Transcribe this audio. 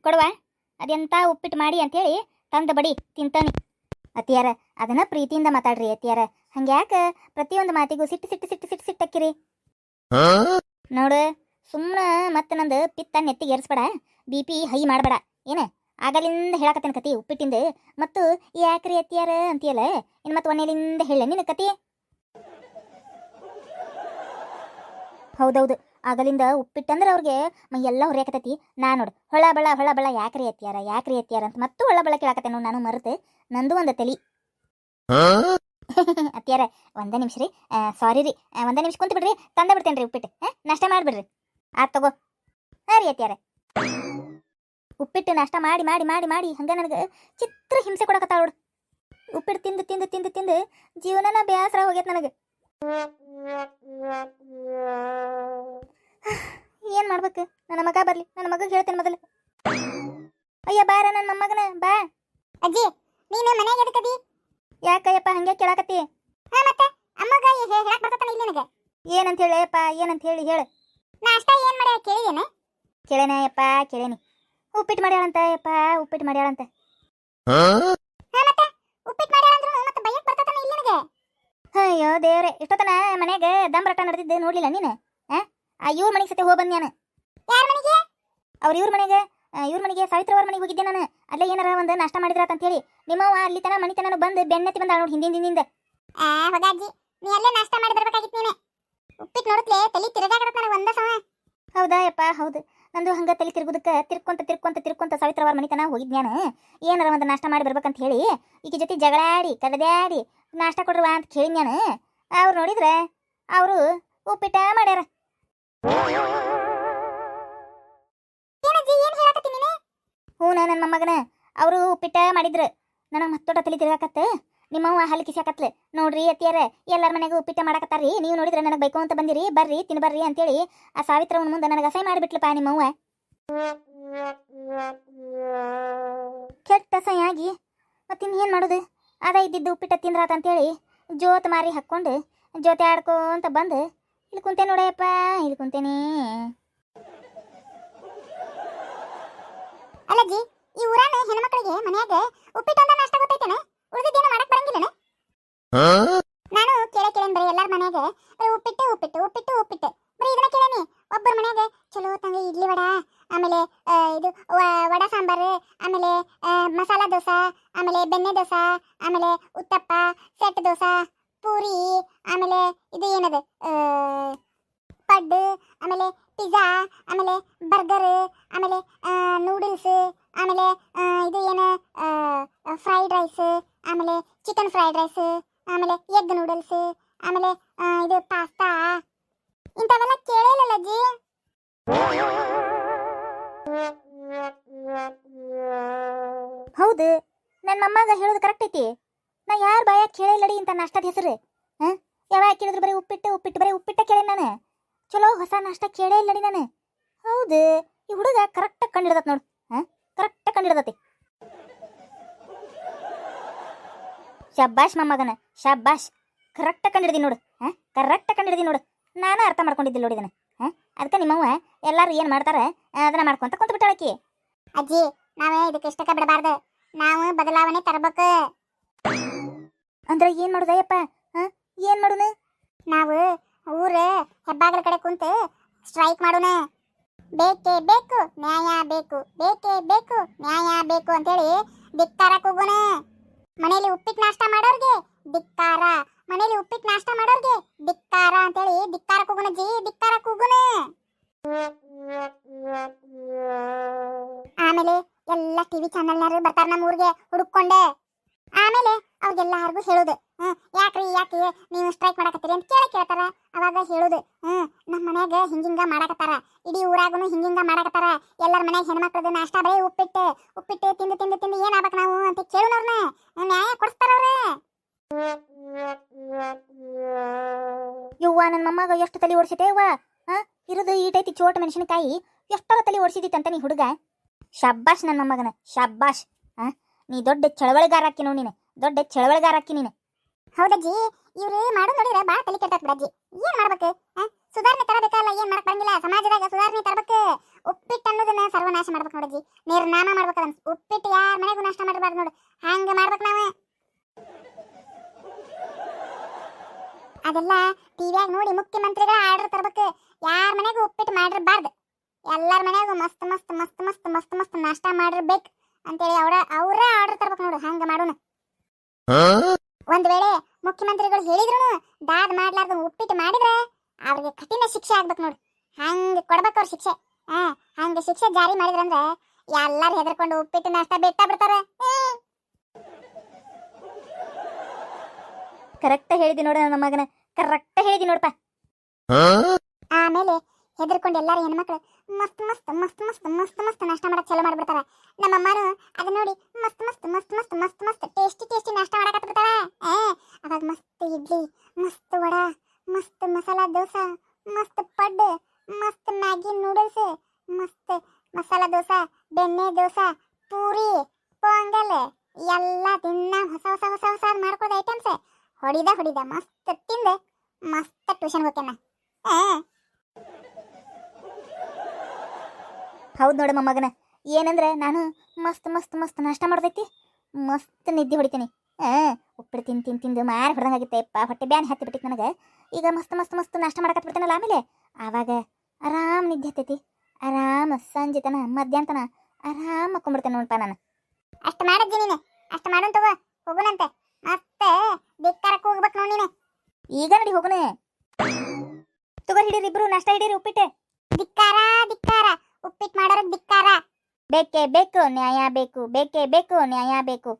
ಕೊಡುವ ಅದೆಂತ ಉಪ್ಪಿಟ್ಟು ಮಾಡಿ ಅಂತೇಳಿ ತಂದ ಬಡಿ ತಿಂತಾನೆ. ಅತಿಯಾರ ಅದನ್ನ ಪ್ರೀತಿಯಿಂದ ಮಾತಾಡ್ರಿ ಅತಿಯಾರ. ಹಂಗ್ಯಾಕ ಪ್ರತಿಯೊಂದು ಮಾತಿಗೂ ಸಿಟ್ಟು ಸಿಟ್ಟು ಸಿಟ್ಟು ಸಿಟ್ಟು ಸಿಟ್ಟಕ್ಕಿರಿ ನೋಡು. ಸುಮ್ಮನೆ ಮತ್ತೆ ನಂದು ಪಿತ್ತ ನೆತ್ತಿಗೆ ಏರಿಸ್ಬೇಡ, BP ಹೈ ಮಾಡಬೇಡ. ಏನ ಆಗಲಿಂದ ಹೇಳಕತ್ತೇನೆ ಕತಿ ಉಪ್ಪಿಟ್ಟಿಂದ. ಮತ್ತು ಯಾಕ್ರಿ ಅತಿಯಾರ ಅಂತೀಯಲ್ಲ, ಇನ್ನು ಮತ್ತೆ ಒನ್ನೆಲಿಂದ ಹೇಳ ನಿನ್ನ ಕತಿ. ಹೌದೌದು, ಆಗಲಿಂದ ಉಪ್ಪಿಟ್ಟಂದ್ರೆ ಅವ್ರಿಗೆ ಮೈಯೆಲ್ಲ ಹೊರಿಯಾಕತೈತಿ. ನೋಡು ಹೊಳ ಬಳ ಯಾಕ್ರಿ ಅತ್ತಿಯಾರ ಅಂತ ಮತ್ತು ಹೊಳ ಬಳ ಕೇಳಾಕತ್ತೇನು. ನಾನು ಮರೆತು ನಂದು ಒಂದು ತಲಿ ಅತ್ತಿಯಾರ. ಒಂದೇ ನಿಮಿಷ ರೀ, ಸಾರಿ ರೀ, ಒಂದೇ ನಿಮಿಷ ಕುಂತು ಬಿಡ್ರಿ, ತಂದ ಬಿಡ್ತೇನೆ ರೀ ಉಪ್ಪಿಟ್ಟು. ನಾಷ್ಟ ಮಾಡಿಬಿಡ್ರಿ. ಆತ್ ತಗೋ. ಹಾಂ ರೀ ಅತ್ತಿಯಾರ. ಉಪ್ಪಿಟ್ಟು ನಾಷ್ಟ ಮಾಡಿ ಮಾಡಿ ಮಾಡಿ ಮಾಡಿ ಹಂಗೆ ನನಗೆ ಚಿತ್ರ ಹಿಂಸೆ ಕೊಡಕತ್ತಾಳ ನೋಡು. ಉಪ್ಪಿಟ್ಟು ತಿಂದು ತಿಂದು ತಿಂದು ತಿಂದು ಜೀವನನ ಬೇಸರ ಹೋಗ್ಯತ್ ನನಗೆ. ಏನ್ ಮಾಡ್ಬೇಕು? ನನ್ನ ಮಗ ಬರ್ಲಿ, ನನ್ನ ಮಗ ಹೇಳ್ತೇನೆ ಮೊದಲು. ಅಯ್ಯ ಬಾರ ನನ್ನ ಮೊಮ್ಮಗನ ಬಾ. ಅಜ್ಜಿ ನೀನು ಮನೆಗೆ ಎದಕದಿ? ಯಾಕಯ್ಯಪ್ಪ ಹಂಗೆ ಕೇಳಾಕತ್ತಿ? ಮತ್ತೆ ಅಮ್ಮಗ ಹೇಳಕ್ ಬರ್ತತಾನ ಇಲ್ಲಿ ನನಗೆ. ಏನಂತ ಹೇಳಪ್ಪ, ಏನಂತ ಹೇಳಿ ಹೇಳು. ನಾಷ್ಟ ಏನ್ ಮಾಡ್ಯಾಳ ಕೇಳಿಯೇನೆ? ಕೇಳೇನ ಯಪ್ಪ ಕೇಳೇನಿ. ಉಪ್ಪಿಟ್ಟು ಮಾಡ್ಯಾಳಂತ ಯಪ್ಪ, ಉಪ್ಪಿಟ್ಟು ಮಾಡ್ಯಾಳಂತ. ಮತ್ತೆ ಉಪ್ಪಿಟ್ಟು ಮಾಡ್ಯಾಳ ಅಂದ್ರು ಮತ್ತೆ ಬೈಯಕ್ ಬರ್ತತಾನ ಇಲ್ಲಿ ನನಗೆ. ಅಯ್ಯೋ ದೇವ್ರೆ, ಇಷ್ಟೊತ್ತನ ಮನೆಗೆ ದಮ್ರಾಟ ನಡೆದಿದ್ದೆ ನೋಡ್ಲಿಲ್ಲ ನೀನು? ಆ ಇವ್ರ ಮನೆಗೆ ಸತೆ ಹೋಗಿ ಬಂದ್ ನಾನು. ಯಾರ ಮನೆಗೆ? ಇವ್ರ ಮನೆಗೆ ಸಾವಿತ್ರವ್ರ ಮನೆಗೆ ಹೋಗಿದ್ದೆ ನಾನು. ಅಲ್ಲೇ ಏನಾರ ಒಂದು ನಾಷ್ಟ ಮಾಡಿದ್ರಾತ ಅಂತ ಹೇಳಿ ನಿಮ್ಮವ್ವ ಅಲ್ಲಿ ತನ ಮನಿ ತನ ಬಂದು ಬೆನ್ನತ್ತಿ ಬಂದ ನೋಡಿ ಹಿಂದಿಂದ. ಹೋಗಾಜ್ಜಿ, ನೀ ಅಲ್ಲೇ ನಾಷ್ಟ ಮಾಡಿ ಬರ್ಬೇಕಾಗಿತ್ತು ನೀನೆ. ಉಪ್ಪಿಟ್ಟು ನೋಡುತ್ತಲೇ ತಲೆ ತಿರುಗಾಕತ್ತ ನನಗೆ ಒಂದ ಸಮ. ಹೌದಾ ಯಪ್ಪ, ಹೌದು. ನಂದು ಹಂಗ ತಲೆ ತಿರುಗುದಕ್ಕೆ ತಿರ್ಕೊಂತ ಸಾವಿತ್ರವ್ರ ಮನಿ ತನ ಹೋಗಿದ್ ನಾನು. ಏನಾರ ಒಂದು ನಾಷ್ಟ ಮಾಡಿ ಬರ್ಬೇಕಂತ ಹೇಳಿ ಈಕೆ ಜೊತೆ ಜಗಳಾಡಿ ಕಡದಾಡಿ ನಾಷ್ಟ ಕೊಡ್ರವಾ ಅಂತ ಕೇಳಿ ನಾನು. ಅವ್ರು ನೋಡಿದ್ರೆ ಅವರು ಉಪ್ಪಿಟ್ಟ ಮಾಡ್ಯಾರ. ಹ್ಞೂ ನನ್ನ ಮೊಮ್ಮಗನ ಅವರು ಉಪ್ಪಿಟ್ಟ ಮಾಡಿದ್ರು. ನನಗೆ ಮತ್ತೊಟ್ಟ ತಲೆ ತಿರುಗಾಕತ್ತ. ನಿಮ್ಮವ್ವ ಹಲ್ಲಿ ಕಿಸಾಕತ್ಲೆ. ನೋಡ್ರಿ ಅತ್ತಿಯಾರ, ಎಲ್ಲರ ಮನೆಗೂ ಉಪ್ಪಿಟ್ಟ ಮಾಡಕತ್ತಾರ್ರಿ, ನೀವು ನೋಡಿದ್ರೆ ನನಗೆ ಬೈಕೋ ಅಂತ ಬಂದಿರಿ, ಬರ್ರಿ ತಿನ್ಬರ್ರಿ ಅಂತೇಳಿ ಆ ಸಾವಿತ್ರವನ ಮುಂದೆ ನನಗೆ ಅಸಹ್ಯ ಮಾಡಿಬಿಟ್ಲಪ್ಪ ನಿಮ್ಮವ್ವ. ಕೆಟ್ಟ ಅಸಹ್ಯ ಆಗಿ ಮತ್ತಿನ್ನೇನು ಮಾಡೋದು? ಅದ ಇದ್ದಿದ್ದು ಉಪ್ಪಿಟ್ಟ ತಿಂದ್ರಾತ ಅಂತೇಳಿ ಜೋತ್ ಮಾರಿ ಹಾಕ್ಕೊಂಡು ಜೋತೆ ಆಡ್ಕೊಂತ ಬಂದು ಇಲ್ಲಿ ಕುಂತೇನೆ ನೋಡಯ್ಯಪ್ಪ, ಇಲ್ಲಿ ಕುಂತೇನೆ. ಅಲ್ಲಜ್ಜಿ, ಈ ಊರಾನ ಹೆಣ್ಮಕ್ಳಿಗೆ ಮನ್ಯಾಗ ಉಪ್ಪಿಟ್ಟೊಂದ ನಾಷ್ಟ ಗೊತ್ತೈತೇನೆ, ಉಳಿದಿದ್ದೇನು ಮಾಡಕ್ ಬರಂಗಿಲ್ಲನೆ? ನಾನು ಕೇಳೇನ್ ಬರೀ ಎಲ್ಲಾರ ಮನ್ಯಾಗ ಉಪ್ಪಿಟ್ಟು ಉಪ್ಪಿಟ್ಟು ಉಪ್ಪಿಟ್ಟು ಉಪ್ಪಿಟ್ಟು ಬರೀ ಇದನ್ನ ಕೇಳೇನಿ. ಒಬ್ಬರ ಮನ್ಯಾಗ ಚಲೋ ತಂಗ ಇಡ್ಲಿ ವಡ, ಆಮೇಲೆ ಇದು ವಡ ಸಾಂಬಾರು, ಆಮೇಲೆ ಮಸಾಲಾ ದೋಸಾ, ಆಮೇಲೆ ಬೆಣ್ಣೆ ದೋಸಾ, ಆಮೇಲೆ ಉತ್ತಪ್ಪ, ಸೆಟ್ ದೋಸಾ, ಪೂರಿ, ಆಮೇಲೆ ಇದು ಏನದು ಪಡ್ಡು, ಆಮೇಲೆ ಪಿಜ್ಜಾ, ಆಮೇಲೆ ಬರ್ಗರ್, ಆಮೇಲೆ ನೂಡಲ್ಸ್, ಆಮೇಲೆ ಇದು ಏನು ಫ್ರೈಡ್ ರೈಸ್, ಆಮೇಲೆ ಚಿಕನ್ ಫ್ರೈಡ್ ರೈಸ್, ಆಮೇಲೆ ಎಗ್ ನೂಡಲ್ಸ್, ಆಮೇಲೆ ಇದು ಪಾಸ್ತಾ, ಇಂಥವೆಲ್ಲ ಕೇಳಿಲ್ಲಲ್ಲ ಅಜ್ಜಿ. ಹೌದು, ನನ್ನ ಮೊಮ್ಮಗ ಹೇಳೋದು ಕರೆಕ್ಟ್ ಐತಿ. ನಾ ಯಾರು ಬಾಯಾಗ ಕೇಳಿಲ್ಲಡಿ ಇಂಥ ನಾಷ್ಟದ ಹೆಸರು. ಯಾವಾಗ ಕೇಳಿದ್ರು ಬರೀ ಉಪ್ಪಿಟ್ಟು ಉಪ್ಪಿಟ್ಟು ಬರೀ ಉಪ್ಪಿಟ್ಟ ಕೇಳಿ ನಾನು. ಚಲೋ ಹೊಸ ನಾಷ್ಟ ಕೇಳೇ ಇಲ್ಲಡಿ ನಾನು. ಹೌದು, ಈ ಹುಡುಗ ಕರೆಕ್ಟಾಗಿ ಕಂಡಿಡ್ದತ್ ನೋಡು. ಕರೆಕ್ಟಾಗಿ ಕಂಡಿಡ್ದತಿ. ಶಬ್ಬಾಷ್ ಮೊಮ್ಮಗನ, ಶಬ್ಬಾಷ್. ಕರೆಕ್ಟಾಗಿ ಕಂಡಿಡ್ದಿ ನೋಡು. ಕರೆಕ್ಟಾಗಿ ಕಂಡಿಡ್ದಿ ನೋಡು. ನಾನು ಅರ್ಥ ಮಾಡ್ಕೊಂಡಿದ್ದಿಲ್ಲ ನೋಡಿ ಇದನ್ನು. ಅದಕ್ಕೆ ನಿಮ್ಮವ್ವ ಎಲ್ಲರೂ ಏನು ಮಾಡ್ತಾರೆ ಅದನ್ನ ಮಾಡ್ಕೊಂತ ಕುಂತು ಬಿಟ್ಟಾಳಕಿ. ಅಜ್ಜಿ, ನಾವೇ ಇದಕ್ಕೆ ಇಷ್ಟಕ್ಕೆ ಬಿಡಬಾರ್ದು, ನಾವು ಬದಲಾವಣೆ ತರಬೇಕು. ಅಂದ್ರೆ ಏನು ಮಾಡೋದಯ್ಯಪ್ಪ? ಏನು ಮಾಡೋಣ? ನಾವು ಊರ ಹೆಬ್ಬಾಗಲ ಕಡೆ ಕುಂತು ಸ್ಟ್ರೈಕ್ ಮಾಡೋಣ. ಬೇಕೇ ಬೇಕು ನ್ಯಾಯ ಬೇಕು, ಬೇಕೇ ಬೇಕು ನ್ಯಾಯ ಬೇಕು ಅಂತೇಳಿ ಧಿಕ್ಕಾರ ಕೂಗೋಣ. ಮನೇಲಿ ಉಪ್ಪಿಟ್ಟು ನಾಷ್ಟ ಮಾಡೋರ್ಗೆ ಧಿಕ್ಕಾರ, ಮನೇಲಿ ಉಪ್ಪಿಟ್ಟು ನಾಷ್ಟ ಮಾಡೋರ್ಗೆ ಧಿಕ್ಕಾರ ಅಂತೇಳಿ ಧಿಕ್ಕಾರ ಕೂಗೋಣ ಜಿ, ಧಿಕ್ಕಾರ ಕೂಗೋಣ. ಆಮೇಲೆ ಎಲ್ಲ ಟಿವಿ ಚಾನೆಲ್ನಾರು ಬರ್ತಾರ ನಮ್ಮ ಊರಿಗೆ ಹುಡುಕೊಂಡೆ. ಆಮೇಲೆ ಅವ್ರಿಗೆಲ್ಲಾರ್ಗು ಹೇಳೋದು, ಯಾಕ್ರಿ ಯಾಕೆ ನೀವು ಸ್ಟ್ರೈಕ್ ಮಾಡಕತ್ತೀರಿ ಅಂತ ಕೇಳ್ತಾರ. ಅವಾಗ ಹೇಳೋದು, ನಮ್ಮ ಮನ್ಯಾಗ ಹಿಂಗಿಂಗ ಮಾಡಕತ್ತಾರ, ಇಡೀ ಊರಾಗೂ ಹಿಂಗಿಂಗ ಮಾಡಕತ್ತಾರ, ಎಲ್ಲರ ಮನ್ಯಾಗ ಹೆಣ್ಮಕ್ಳದ ನಾಷ್ಟ ಬರೀ ಉಪ್ಪಿಟ್ಟು ಉಪ್ಪಿಟ್ಟು ತಿಂದು ತಿಂದು ತಿಂದು ಏನಾಗ್ಬೇಕು ನಾವು ಅಂತ ಕೇಳೋನವ್ರನ್ನ ನ್ಯಾಯ ಕೊಡಿಸ್ತಾರವ್ರೆ. ಯವ್ವ ನನ್ನ ಮೊಮ್ಮಗ ಎಷ್ಟು ತಲೆ ಓಡಿಸಿತೆ ಯವ್ವ. ಇರೋದು ಈಟೈತಿ ಚೋಟ ಮೆಣಸಿನಕಾಯಿ, ಎಷ್ಟರ ತಲೆ ಓಡಿಸಿದಿತ್ತಂತ ನೀ ಹುಡುಗ. ಶಬ್ಬಾಷ್ ನನ್ನ ಮೊಮ್ಮಗನ, ಶಬ್ಬಾಷ್. ನೀ ದೊಡ್ಡ ಚಳವಳಿಗಾರ ಹಾಕಿ ನೋಡಿ, ನೀನು ದೊಡ್ಡ ಚಳವಳಿಗಾರ ಹಾಕಿ ನೀನು. ಹೌದಜ್ಜಿ, ಇವ್ರು ಮಾಡೋದು ನೋಡಿದ್ರೆ ಭಾಳ ತಲೆ ಕೆಟ್ಟ ಬಿಡಜ್ಜಿ. ಏನ್ ಮಾಡ್ಬೇಕು? ಸುಧಾರಣೆ ತರಬೇಕಲ್ಲ, ಏನ್ ಮಾಡಕ್ ಬರಂಗಿಲ್ಲ. ಸಮಾಜದಾಗ ಸುಧಾರಣೆ ತರಬೇಕು. ಉಪ್ಪಿಟ್ಟು ಅನ್ನೋದನ್ನ ಸರ್ವನಾಶ ಮಾಡ್ಬೇಕು ನೋಡಜ್ಜಿ. ನಿರ್ನಾಮ ಮಾಡ್ಬೇಕು ಅದನ್ನ. ಉಪ್ಪಿಟ್ಟು ಯಾರ ಮನೆಗೂ ನಷ್ಟ ಮಾಡಬಾರ್ದು ನೋಡು. ಹಂಗ ಮಾಡ್ಬೇಕು ನಾವು. ಅದೆಲ್ಲ ಟಿವಿಯಾಗ ನೋಡಿ ಮುಖ್ಯಮಂತ್ರಿಗಳ ಆರ್ಡರ್ ತರಬೇಕು. ಯಾರ ಮನೆಗೂ ಉಪ್ಪಿಟ್ಟು ಮಾಡಿರಬಾರ್ದು. ಎಲ್ಲಾರ ಮನೆಗೂ ಮಸ್ತ್ ಮಸ್ತ್ ಮಸ್ತ್ ಮಸ್ತ್ ಮಸ್ತ್ ಮಸ್ತ್ ನಾಷ್ಟ ಮಾಡಿರ್ಬೇಕು ಅಂತೇಳಿ ಅವರೇ ಆರ್ಡರ್ ತರಬೇಕು ನೋಡು. ಹಂಗ ಮಾಡೋಣ. ಒಂದ್ ವೇಳೆ ಮುಖ್ಯಮಂತ್ರಿಗಳು ಹೇಳಿದ್ರು ದಾದ್ ಮಾಡ್ಲಾರ್ದು ಉಪ್ಪಿಟ್ಟು ಮಾಡಿದ್ರೆ ಅವ್ರಿಗೆ ಕಠಿಣ ಶಿಕ್ಷೆ ಆಗ್ಬೇಕು ನೋಡು. ಹಂಗ ಕೊಡ್ಬೇಕು ಅವ್ರ ಶಿಕ್ಷೆ. ಹಂಗ ಶಿಕ್ಷೆ ಜಾರಿ ಮಾಡಿದ್ರಂದ್ರೆ ಎಲ್ಲಾರು ಹೆದರ್ಕೊಂಡು ಉಪ್ಪಿಟ್ಟು ನಾಷ್ಟ ಬಿಟ್ಟ ಬಿಡ್ತಾರೆ. ಕರೆಕ್ಟ್ ಹೇಳಿದಿ ನೋಡ ನನ್ನ ಮಗನ, ಕರೆಕ್ಟ್ ಹೇಳಿದಿ ನೋಡಪ್ಪ. ಆಮೇಲೆ ಹೆದರ್ಕೊಂಡು ಎಲ್ಲಾರು ಹೆಣ್ಮಕ್ಳು ಮಸ್ತ್ ಮಸ್ತ್ ಮಸ್ತ್ ಮಸ್ತ್ ಮಸ್ತ್ ಮಸ್ತ್ ನಾಷ್ಟ ಮಾಡಕ್ ಚಲೋ ಮಾಡ್ಬಿಡ್ತಾರ. ನಮ್ಮ ಅಮ್ಮನು ಅದನ್ನ ನೋಡಿ ಮಸ್ತ್ ಮಸ್ತ್ ಮಸ್ತ್ ಮಸ್ತ್ ಮಸ್ತ್ ಮಸ್ತ್ ಟೇಸ್ಟಿ ಟೇಸ್ಟಿ ನಾಷ್ಟ ಮಾಡಕ್ ಬಿಡ್ತಾಳ. ಅವಾಗ ಮಸ್ತ್ ಇಡ್ಲಿ, ಮಸ್ತ್ ವಡಾ, ಮಸ್ತ್ ಮಸಾಲಾ ದೋಸಾ, ಮಸ್ತ್ ಪಡ್ಡು, ಮಸ್ತ್ ಮ್ಯಾಗಿ ನೂಡಲ್ಸ್, ಮಸ್ತ್ ಮಸಾಲಾ ದೋಸಾ, ಬೆಣ್ಣೆ ದೋಸಾ, ಪೂರಿ, ಪೊಂಗಲ್ ಎಲ್ಲ ದಿನ ಹೊಸ ಹೊಸ ಹೊಸ ಹೊಸ ಮಾಡ್ಕೊಳ್ದ ಐಟಮ್ಸ್ ಹೊಡಿದ ಮಸ್ತ್ ತಿಂದು ಮಸ್ತ್ ಟ್ಯೂಷನ್ ಹೋಗ್ತೇನೆ. ಹೌದು ನೋಡ ಮೊಮ್ಮಗನ, ಏನಂದ್ರೆ ನಾನು ಮಸ್ತ್ ಮಸ್ತ್ ಮಸ್ತ್ ನಾಷ್ಟ ಮಾಡ್ದೈತಿ, ಮಸ್ತ್ ನಿದ್ದೆ ಹೊಡಿತೀನಿ. ಉಪ್ಪಿಟ್ಟು ತಿಂದು ಮಾರಿ ಹೊಡೆದಂಗಾಗಿತ್ತೆಪ್ಪ, ಹೊಟ್ಟೆ ಬ್ಯಾನ್ ಹತ್ತಿ ಬಿಟ್ಟಿತ್ತು ನನಗೆ. ಈಗ ಮಸ್ತ್ ಮಸ್ತ್ ಮಸ್ತ್ ನಾಷ್ಟ ಮಾಡಕತ್ ಬಿಡ್ತೇನಲ್ಲ, ಆಮೇಲೆ ಆವಾಗ ಆರಾಮ್ ನಿದ್ದೆ ಹತ್ತೈತಿ. ಆರಾಮ್ ಸಂಜೆ ತನ ಮಧ್ಯಾಹ್ನ ತನ ಆರಾಮ್ ಮಕ್ಕೊಂಡ್ಬಿಡ್ತೇನೆ ನೋಡಪ್ಪ ನಾನು. ಅಷ್ಟು ಮಾಡಜ್ಜಿ ನೀನು. ಅಷ್ಟು ಮಾಡೋನ್ ತಗೋ, ಹೋಗುನಂತೆ. ಮತ್ತೆ ಬೇಕಾರಕ್ಕೆ ಹೋಗ್ಬೇಕು ನೋಡಿ ನೀನು. ಈಗ ನಡಿ ಹೋಗುನೆ. ತಗೋ ಹಿಡೀರಿ, ಇಬ್ರು ನಾಷ್ಟ ಹಿಡೀರಿ ಉಪ್ಪಿಟ್ಟೆ. ಧಿಕ್ಕಾರ ಧಿಕ್ಕಾರ, ಉಪ್ಪಿಟ್ಟು ಮಾಡೋರು ಧಿಕ್ಕಾರ. ಬೇಕೇ ಬೇಕು ನ್ಯಾಯ ಬೇಕು, ಬೇಕೇ ಬೇಕು ನ್ಯಾಯ ಬೇಕು.